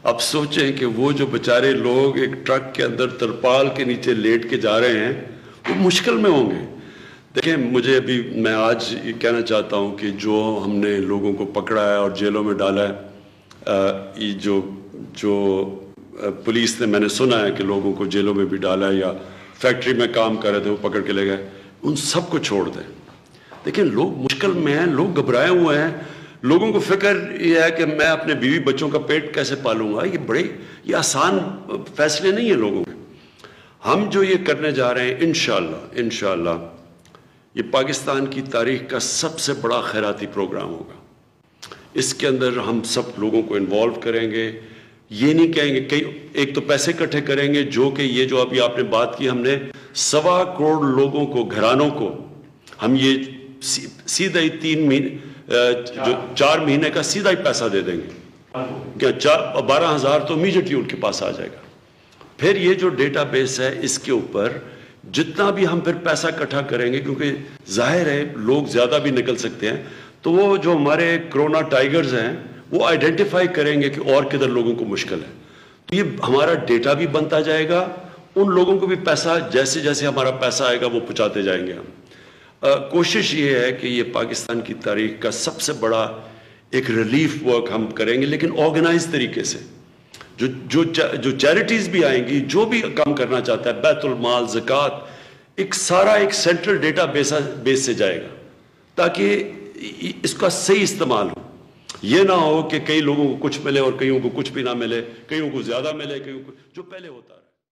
اب سوچیں کہ وہ جو بیچارے لوگ ایک ٹرک کے اندر ترپال کے نیچے لیٹ کے جا رہے ہیں وہ مشکل میں ہوں گے۔ دیکھیں مجھے میں آج یہ کہنا چاہتا ہوں کہ جو ہم نے لوگوں کو پکڑا ہے اور جیلوں میں ڈالا ہے، یہ جو پولیس نے، میں نے سنا ہے کہ لوگوں کو جیلوں میں بھی ڈالا ہے یا فیکٹری میں کام کر رہے تھے وہ پکڑ کے لے گئے، ان سب کو چھوڑ دیں۔ دیکھیں لوگ مشکل میں ہیں، لوگ گھبرائے ہوئے ہیں، لوگوں کو فکر یہ ہے کہ میں اپنے بیوی بچوں کا پیٹ کیسے پالوں گا۔ یہ آسان فیصلے نہیں ہیں لوگوں کے۔ ہم جو یہ کرنے جا رہے ہیں انشاءاللہ یہ پاکستان کی تاریخ کا سب سے بڑا خیراتی پروگرام ہوگا۔ اس کے اندر ہم سب لوگوں کو انوالو کریں گے۔ یہ نہیں کہیں گے کہ ایک تو پیسے اکٹھے کریں گے، جو کہ یہ جو ابھی آپ نے بات کی، ہم نے 1.25 کروڑ لوگوں کو، گھرانوں کو ہم یہ سیدھا ہی 4 مہینے کا سیدھا ہی پیسہ دے دیں گے کہ 12,000 تو امیجیٹلی ان کے پاس آ جائے گا۔ پھر یہ جو ڈیٹا بیس ہے اس کے اوپر جتنا بھی ہم پھر پیسہ اکٹھا کریں گے، کیونکہ ظاہر ہے لوگ زیادہ بھی نکل سکتے ہیں، تو وہ جو ہمارے کرونا ٹائیگرز ہیں وہ آئیڈینٹیفائی کریں گے کہ اور کدھر لوگوں کو مشکل ہے، تو یہ ہمارا ڈیٹا بھی بنتا جائے گا، ان لوگوں کو بھی پیسہ جیسے جیسے ہمارا پیسہ آئے گا وہ پہنچاتے جائیں گے ہم۔ کوشش یہ ہے کہ یہ پاکستان کی تاریخ کا سب سے بڑا ایک ریلیف ورک ہم کریں گے، لیکن آرگنائز طریقے سے۔ جو چیریٹیز بھی آئیں گی، جو بھی کام کرنا چاہتا ہے، بیت المال، زکوٰۃ، ایک سینٹرل ڈیٹا بیس سے جائے گا تاکہ اس کا صحیح استعمال ہو۔ یہ نہ ہو کہ کئی لوگوں کو کچھ ملے اور کئیوں کو کچھ بھی نہ ملے، کئیوں کو زیادہ ملے، کئیوں کو جو پہلے ہوتا ہے۔